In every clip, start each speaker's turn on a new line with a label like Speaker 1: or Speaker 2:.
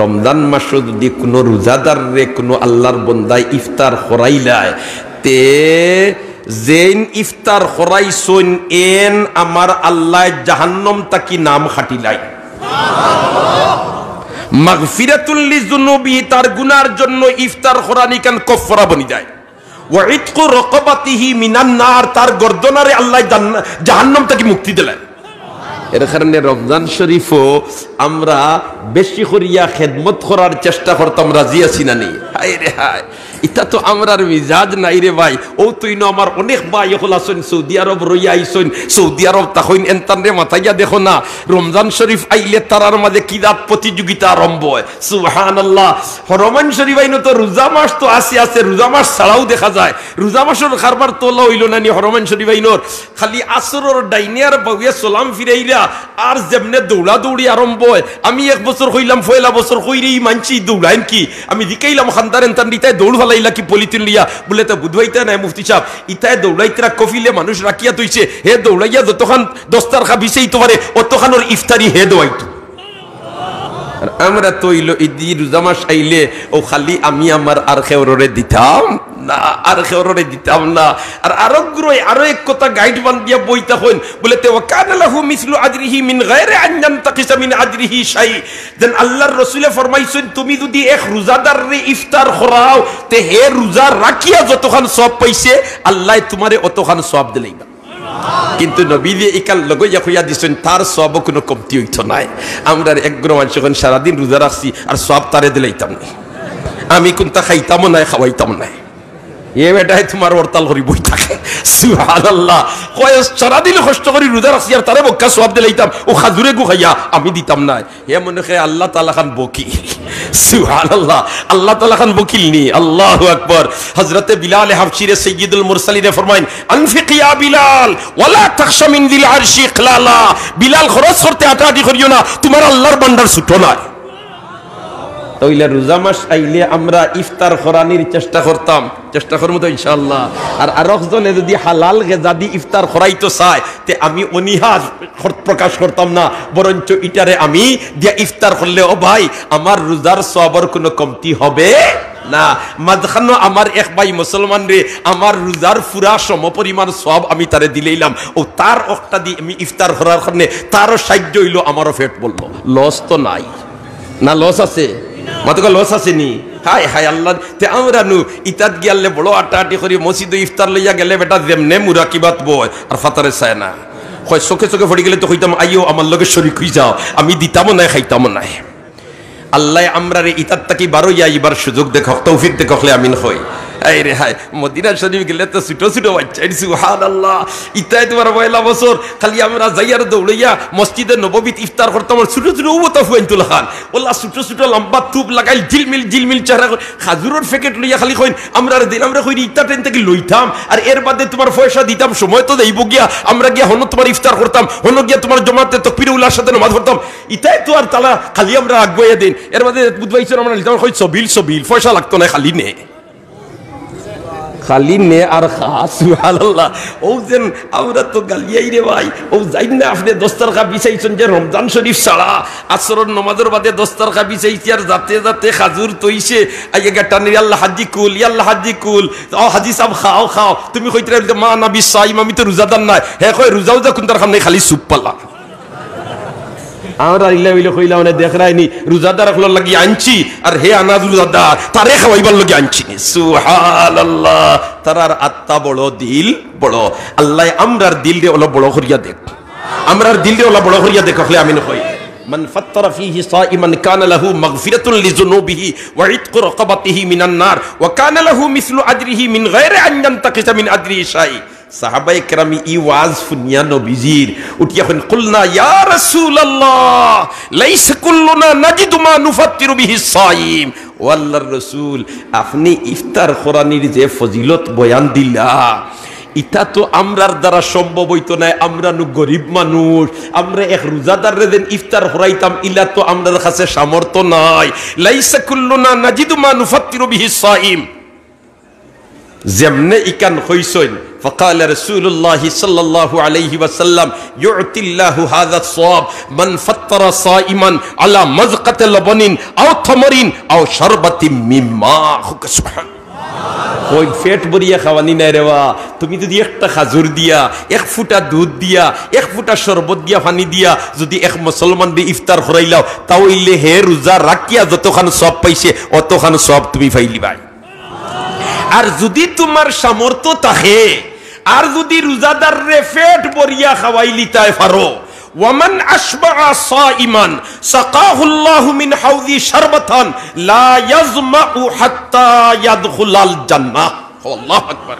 Speaker 1: রমজান মাস যদি কোনো রোজাদার রে কোনো আল্লাহর বন্দায় ইফতার করাইলায় তে যেন ইফতার করাইছন এন আমার আল্লাহ জাহান্নাম তাকি নাম খাটিলাই মাগফিরাতুল লিযুনুবি তার গুনার জন্য ইফতার করানি কান কফরা বনি যায় ওয়া ইতকু রাকাবাতিহি মিনান নার তার গর্দনারে আল্লাহ জাহান্নাম তাকি মুক্তি দিলেন। এর কারণে রমজান শরীফও আমরা বেশি করিয়া খেদমত করার চেষ্টা করতাম, রাজি আছি না নি? হায় রে হায়, এটা তো আমরার মিজাজ নাই রে ভাই। ও তুই না আমার অনেক ভাই হল আসুন সৌদি আরব রইয়া আইসুন, সৌদি আরব তখন এনতান রে মাথাইয়া দেখো না রমজান শরীফ আইলে তারার মাঝে কিরাত প্রতিযোগিতা আরম্ভ হয়। সুবহানাল্লাহ, রমজান শরীফ আইনো তো রোজা মাস তো আসে আছে, রোজা মাস ছাড়াও দেখা যায়। রোজা মাসের খারবার তোলা হইল না নি রমজান শরীফ আইনোর খালি আসরের ডাইনিয়ার বউয়ে সালাম ফিরাইলা আর যেমনে দৌড়া দৌড়ি আরম্ভ হয়। আমি এক বছর কইলাম পয়লা বছর কইরেই মানছি দৌড়াইন কি আমি দিকাইলাম খান্দারেন তান ইতায় দৌড় ফেলাইলা কি পলিথিন লিয়া বলে তো বুধবাইতে নাই মুফতি সাহেব ইতায় দৌড়াইতরা কফিলে মানুষ রাখিয়া তৈছে হে দৌড়াইয়া যতক্ষণ দস্তার খা বিছেই তোমারে অতক্ষণ ওর ইফতারি হে দোয়াইতো। আমরা তৈল ঈদি রোজা মাস আইলে ও খালি আমি আমার আর খেওরে দিতাম না, আর খেওরে দিতাম না। আর আরো এক কথা গাইড বান দিয়া বইতা হইন বলে তে ওয়াকানা লাহু মিসলু আজরিহি মিন গায়রি আন ইয়ানতাকিসা মিন আজরিহি শাই। দেন আল্লাহর রাসূলে ফরমাইছেন তুমি যদি এক রোজাদার রে ইফতার করাও তে হে রোজা রাখিয়া যতখান সওয়াব পাইছে আল্লাহ তোমারে অতখান সওয়াব দিলাইবা। কিন্তু নবী দিয়ে একাল লগইয়া হইয়া দিছেন তার সওয়াব কোনো কমতি হইতো নাই। আমরা একগ্রহ মানুষ যখন সারাদিন রোজা রাখছি আর সওয়াব তারে দিলাইতাম না, আমি কোনটা খাইতামও নাই খাওয়াইতাম নাই। এ বেটাই তোমার হরতাল করি বই থাকে। সুবহানাল্লাহ, কয় সারাদিন কষ্ট করি রোজা রাখছি আর তারে বক্কা সওয়াব দিলাইতাম, ও খাজুরে গু খাইয়া আমি দিতাম না। হে মনে হয় আল্লাহ তাআলা খান বকিল। সুবহানাল্লাহ, আল্লাহ তাআলা খান বকিল নি। আল্লাহু আকবার। হযরতে বিলাল হাবশিরে সাইয়্যিদুল মুরসালিনে ফরমায়েন আনফিক ইয়া বিলাল ওয়ালা তাখশা মিন যিল আরশি ইখলালা। বিলাল খরচ করতে আটাআটি করিও না, তোমার আল্লাহর বান্দার ছুটো না। তাইলে রোজা মাস আইলে আমরা ইফতার করানির চেষ্টা করতাম, চেষ্টা করবো তো ইনশাআল্লাহ। আর আরেকজনে যদি হালাল গেজা দি ইফতার করাইতো চায় তে আমি অনিহার প্রকাশ করতাম না, বরঞ্চ ইটারে আমি দিয়া ইফতার করলে ও ভাই আমার রোজার সওয়াবের কোনো কমতি হবে না। মাঝখানে আমার এক ভাই মুসলমান রে আমার রোজার পুরা সমপরিমাণ সওয়াব আমি তারে দিলাইলাম, ও তার একটা দিয়ে আমি ইফতার করার কারণে তারও সাহায্য হইলো, আমারও পেট বললো। লস তো নাই না? লস আছে? মাতকা লস আছে নি? হায় হায় আল্লাহ, তে আমরা নু ইতাত গিয়ালে বড় আটাআটি করি মসজিদে ইফতার লইয়া গেলে বেটা যেমনে মুরাকিবাত বয় আর ফাতারে চায় না। হয় চোখে চোখে পড়ে গেলে তো কইতাম আইও আমার লগে শরীক হই যাও, আমি দিতামও নাই খাইতামও নাই। আল্লাহ আমরা রে ইতাত তাকি বারো ইবার সুযোগ দেখক, তৌফিক দেখলে আমিন হই। হায় রে হায়, মদিনা শরীফ গেলে তো ছোট ছোট বাচ্চা। সুবহানাল্লাহ, ইতাই তোমার পয়লা বছর খালি আমরা যাইয়ার দৌড়াইয়া মসজিদে নববীত ইফতার করতাম। ছোট ছোট উবতা ফুয়াইতুল খান ওলা ছোট ছোট লম্বা তুপ লাগাই ঝিলমিল চেহারা খাজুরের প্যাকেট লইয়া খালি কইন আমরা দিলাম রে কইনি ইতা ট্রেন থেকে লইতাম। আর এর বাদে তোমার পয়সা দিতাম, সময় তো দেইব গিয়া আমরা গিয়া হন তোমার ইফতার করতাম, হন গিয়া তোমার জমাতে তকবীর উল্লাহর সাথে নামাজ পড়তাম। ইতাই তো আর তালা খালি আমরা আগুয়া দিন। এর বাদে বুধবাইছেন আমরা লিতাম কই সবিল পয়সা লাগতো না, খালি নে খালি নে আর খা। সুবহানাল্লাহ, ও যেন আমরা তো গালিয়াই রে ভাই। ও যাই না আপনি দস্তারখা বিছাইছেন যে রমজান শরীফ ছাড়া আসরের নামাজের বাদে দস্তারখা বিছাইছি আর যাতে যাতে খাজুর তৈছে আইয়া গাটানি আল্লাহ হাজি কুল ইয়াল্লাহ হাজি কুল ও হাজি সাহেব খাও খাও। তুমি কইতে মা নবী সাইম আমি তো রোজাদার নাই। হে কই রোজাও যা কোন তার সামনে খালি সুপ পালা। আমরা ইল্লা বিল্লাহ কইলা মানে দেখ রাইনি রোজাদার হল লাগি আনছি আর হে আনাজ রোজাদার তারে খাওয়াইবার লাগি আনছি। সুবহানাল্লাহ, তারার আত্মা বড়, দিল বড়। আল্লাহ আমরার দিল রে ওলা বড় করিয়া দেখ, আমরার দিল রে ওলা বড় করিয়া দেখলে আমিন হই। মান ফাত্তারা ফীহি সাইমান কানা লাহু মাগফিরাতুন লিযুনুবিহি ওয়া ইতকু রাকাবাতিহি মিনান নার ওয়া কানা লাহু মিসলু আজরিহি মিন গায়রি আন ইয়ানতাকিসা মিন আজরিহি শাই। সাহাবায়ে কেরামি ই ওয়াজ শুনিয়া নবীজির উঠিয়া কইন কুলনা ইয়া রাসূলুল্লাহ লাইসা কুল্লুনা নাজিদু মা নুফাত্তিরু বিহি সাইম। ও আল্লাহর রাসূল, আপনি ইফতার করানির যে ফজিলত বয়ান দিলা ইটা তো আমরার দ্বারা সম্ভব হইতো না। আমরা নু গরিব মানুষ, আমরা এক রোজাদার রে দেন ইফতার করাইতাম ইলা তো আমরার কাছে সামর্থ্য নাই। লাইসা কুল্লুনা নাজিদু মা নুফাত্তিরু বিহি সাইম। যেমনে ইকান হইছইন فقال رسول الله صلى الله عليه وسلم يعطي الله هذا الصواب من فطر صائما على مزقة لبن أو تمر أو شربة من ماء سبحان ওই পেট ভরিয়া খাওয়ানি নাই রে বা তুমি যদি একটা খাজুর দিয়া এক ফুটা দুধ দিয়া এক ফুটা শরবত দিয়া পানি দিয়া যদি এক মুসলমান রে ইফতার করাইলাও তাইলে হে রোজা রাখিয়া যতখান সওয়াব পাইছে অতখান সওয়াব তুমি পাইলি ভাই। আর যদি তোমার সামর্থ্য থাকে আর যদি রোজাদার রে পেট ভরিয়া খাওয়াইলি তাই পারো ওয়ামান আশবাআ সাইমান সাকাহুল্লাহু মিন হাউযি শারবাতান লা ইয়াজমাউ হাত্তা ইয়াদখুলাল জান্নাহ আল্লাহু আকবার।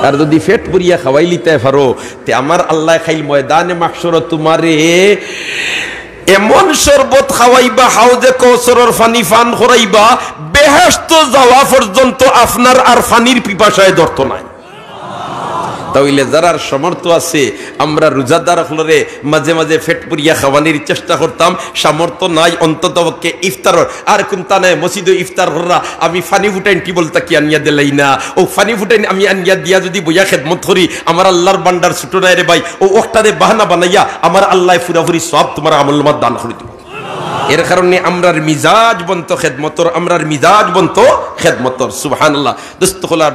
Speaker 1: আর যদি পেট ভরিয়া খাওয়াইলি তাই পারো তে আমার আল্লাহ খাইল ময়দানে মাহশর তোমারে এমন শরবত খাওয়াইবা হাউজে কাউসারের পানি পান করাইবা বেহেশত যাওয়া পর্যন্ত আপনার আর পানির পিপাসায় ধরতো নাই। তাইলে যারার সামর্থ্য আছে আমরা রোজাদার হলরে মাঝে মাঝে পেট পুরিয়া খাওয়ানোর চেষ্টা করতাম, সামর্থ্য নাই অন্ততপক্ষে ইফতার আর কোনটা নাই মসজিদে ইফতার হররা আমি ফানি ফুটাইন কি বলতা কি আনিয়া দিলাই না ও ফানি ফুটাইন আমি আনিয়া দিয়া যদি বইয়া খেদমত করি আমার আল্লাহর বান্দার ছোট নাই রে ভাই ও ওটারে বাহানা বানাইয়া আমার আল্লাহ পুরাপুরি সব তোমার আমল নামাত দান করে দিব। এর কারণে আমরার মিজাজ বন্ত খেদমতর আমরার মিজাজ বন্ত খেদমতর সুবহানাল্লাহ। দোস্ত হলার